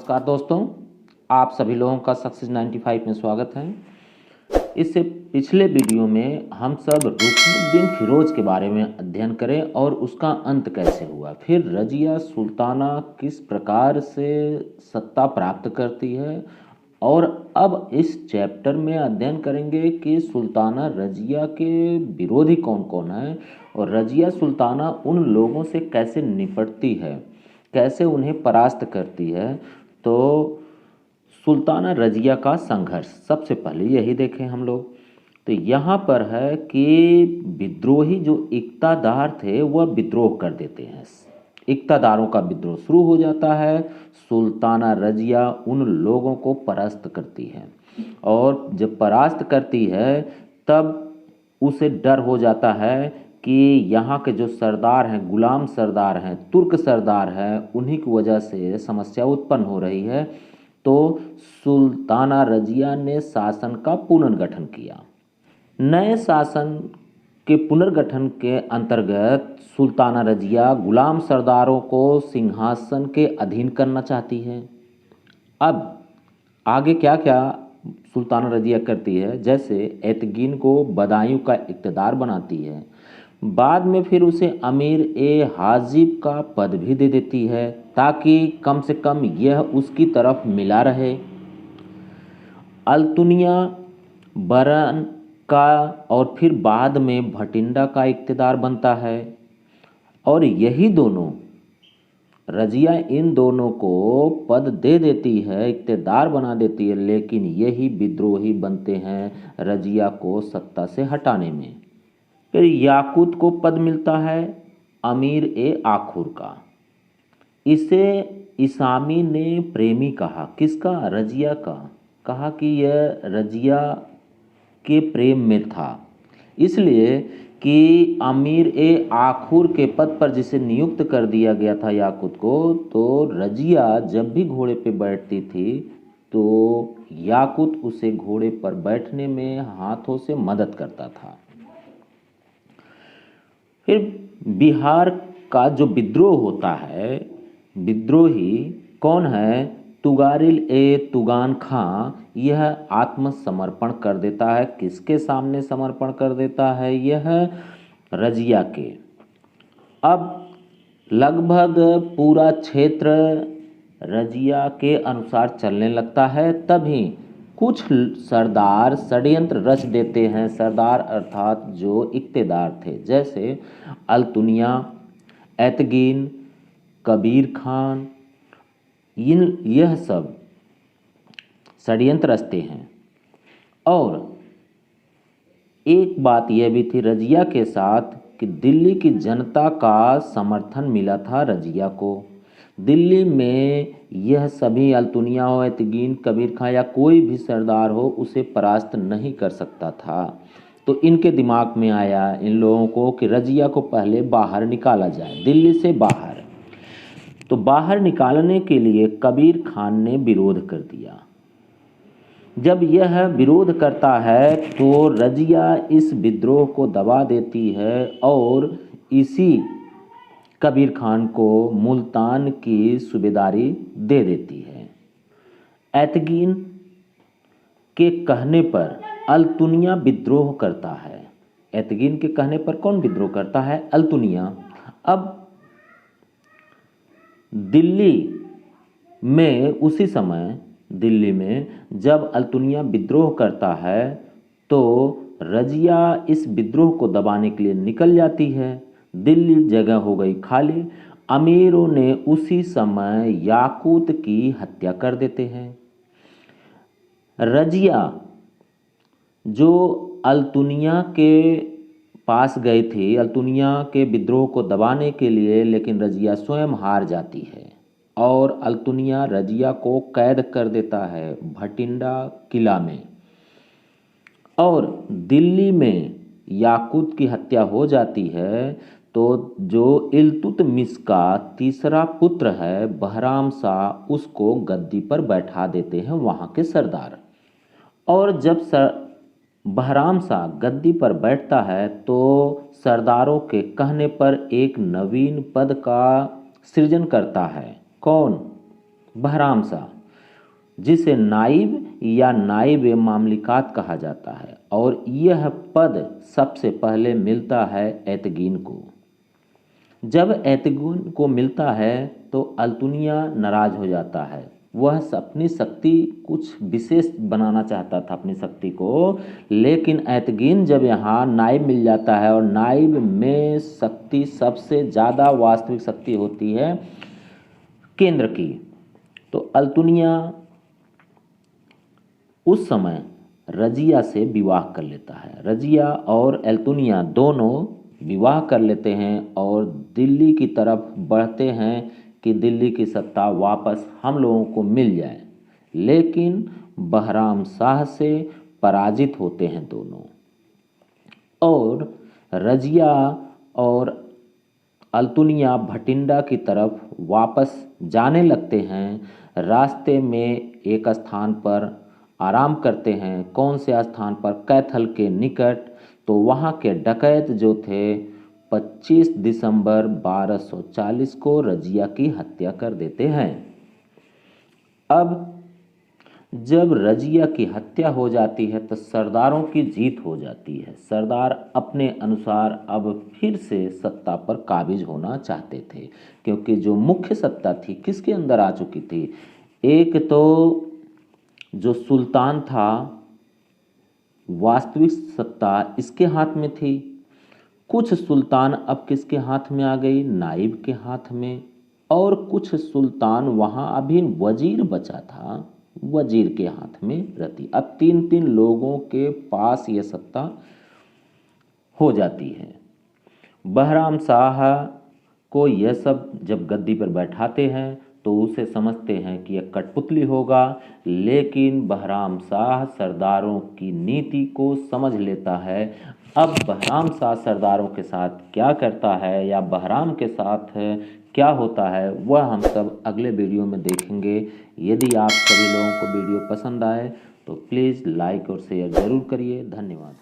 नमस्कार दोस्तों, आप सभी लोगों का सक्सेस 95 में स्वागत है। इससे पिछले वीडियो में हम सब रुकनुद्दीन फिरोज के बारे में अध्ययन करें और उसका अंत कैसे हुआ, फिर रजिया सुल्ताना किस प्रकार से सत्ता प्राप्त करती है, और अब इस चैप्टर में अध्ययन करेंगे कि सुल्ताना रजिया के विरोधी कौन कौन है और रजिया सुल्ताना उन लोगों से कैसे निपटती है, कैसे उन्हें परास्त करती है। तो सुल्ताना रजिया का संघर्ष सबसे पहले यही देखें हम लोग। तो यहाँ पर है कि विद्रोही जो इक़्तादार थे वह विद्रोह कर देते हैं, इक़्तादारों का विद्रोह शुरू हो जाता है। सुल्ताना रजिया उन लोगों को परास्त करती है और जब परास्त करती है तब उसे डर हो जाता है कि यहाँ के जो सरदार हैं, गुलाम सरदार हैं, तुर्क सरदार हैं, उन्हीं की वजह से समस्या उत्पन्न हो रही है। तो सुल्ताना रजिया ने शासन का पुनर्गठन किया। नए शासन के पुनर्गठन के अंतर्गत सुल्ताना रजिया गुलाम सरदारों को सिंहासन के अधीन करना चाहती है। अब आगे क्या क्या सुल्ताना रजिया करती है, जैसे एतगीन को बदायूं का इक़्तिदार बनाती है, बाद में फिर उसे अमीर ए हाजिब का पद भी दे देती है ताकि कम से कम यह उसकी तरफ मिला रहे। अल्तुनिया बरन का और फिर बाद में भटिंडा का इक़्तिदार बनता है और यही दोनों रजिया इन दोनों को पद दे देती है, इक़्तिदार बना देती है, लेकिन यही विद्रोही बनते हैं रजिया को सत्ता से हटाने में। फिर याकूत को पद मिलता है अमीर ए आखुर का। इसे इसामी ने प्रेमी कहा, किसका? रजिया का। कहा कि यह रजिया के प्रेम में था, इसलिए कि अमीर ए आखुर के पद पर जिसे नियुक्त कर दिया गया था याकूत को, तो रजिया जब भी घोड़े पे बैठती थी तो याकूत उसे घोड़े पर बैठने में हाथों से मदद करता था। फिर बिहार का जो विद्रोह होता है, विद्रोही कौन है? तुगारिल ए तुगान खां। यह आत्मसमर्पण कर देता है। किसके सामने समर्पण कर देता है? यह रजिया के। अब लगभग पूरा क्षेत्र रजिया के अनुसार चलने लगता है। तभी कुछ सरदार षड्यंत्र रच देते हैं, सरदार अर्थात जो इक़्तिदार थे, जैसे अल्तुनिया, एतगीन, कबीर खान, यह सब षड्यंत्र रचते हैं। और एक बात यह भी थी रजिया के साथ कि दिल्ली की जनता का समर्थन मिला था रजिया को। दिल्ली में यह सभी अल्तुनिया हो, एतगीन, कबीर खां या कोई भी सरदार हो उसे परास्त नहीं कर सकता था। तो इनके दिमाग में आया इन लोगों को कि रजिया को पहले बाहर निकाला जाए, दिल्ली से बाहर। तो बाहर निकालने के लिए कबीर खान ने विरोध कर दिया। जब यह विरोध करता है तो रजिया इस विद्रोह को दबा देती है और इसी कबीर खान को मुल्तान की सूबेदारी दे देती है। एतगीन के कहने पर अल्तुनिया विद्रोह करता है। एतगीन के कहने पर कौन विद्रोह करता है? अल्तुनिया। अब दिल्ली में उसी समय दिल्ली में जब अल्तुनिया विद्रोह करता है तो रजिया इस विद्रोह को दबाने के लिए निकल जाती है। दिल्ली जगह हो गई खाली। अमीरों ने उसी समय याकूत की हत्या कर देते हैं। रजिया जो अल्तुनिया के पास गई थी अल्तुनिया के विद्रोह को दबाने के लिए, लेकिन रजिया स्वयं हार जाती है और अल्तुनिया रजिया को कैद कर देता है भटिंडा किला में। और दिल्ली में याकूत की हत्या हो जाती है तो जो इल्तुतमिश का तीसरा पुत्र है बहराम शाह, उसको गद्दी पर बैठा देते हैं वहाँ के सरदार। और जब बहराम शाह गद्दी पर बैठता है तो सरदारों के कहने पर एक नवीन पद का सृजन करता है। कौन? बहराम शाह। जिसे नाइब या नाइब मामलिकात कहा जाता है, और यह पद सबसे पहले मिलता है एतगीन को। जब एतगीन को मिलता है तो अल्तुनिया नाराज हो जाता है। वह अपनी शक्ति कुछ विशेष बनाना चाहता था अपनी शक्ति को, लेकिन एतगीन जब यहाँ नाइब मिल जाता है, और नाइब में शक्ति सबसे ज़्यादा वास्तविक शक्ति होती है केंद्र की, तो अल्तुनिया उस समय रजिया से विवाह कर लेता है। रजिया और एल्तुनिया दोनों विवाह कर लेते हैं और दिल्ली की तरफ बढ़ते हैं कि दिल्ली की सत्ता वापस हम लोगों को मिल जाए, लेकिन बहराम शाह से पराजित होते हैं दोनों, और रजिया और अल्तुनिया भटिंडा की तरफ वापस जाने लगते हैं। रास्ते में एक स्थान पर आराम करते हैं। कौन से स्थान पर? कैथल के निकट। तो वहाँ के डकैत जो थे 25 दिसंबर 1240 को रजिया की हत्या कर देते हैं। अब जब रजिया की हत्या हो जाती है तो सरदारों की जीत हो जाती है। सरदार अपने अनुसार अब फिर से सत्ता पर काबिज होना चाहते थे, क्योंकि जो मुख्य सत्ता थी किसके अंदर आ चुकी थी? एक तो जो सुल्तान था, वास्तविक सत्ता इसके हाथ में थी। कुछ सुल्तान अब किसके हाथ में आ गई? नाइब के हाथ में। और कुछ सुल्तान वहाँ अभी वजीर बचा था, वजीर के हाथ में रहती। अब तीन तीन लोगों के पास ये सत्ता हो जाती है। बहराम शाह को यह सब जब गद्दी पर बैठाते हैं तो उसे समझते हैं कि यह कठपुतली होगा, लेकिन बहराम शाह सरदारों की नीति को समझ लेता है। अब बहराम शाह सरदारों के साथ क्या करता है या बहराम के साथ क्या होता है, वह हम सब अगले वीडियो में देखेंगे। यदि आप सभी लोगों को वीडियो पसंद आए तो प्लीज़ लाइक और शेयर ज़रूर करिए। धन्यवाद।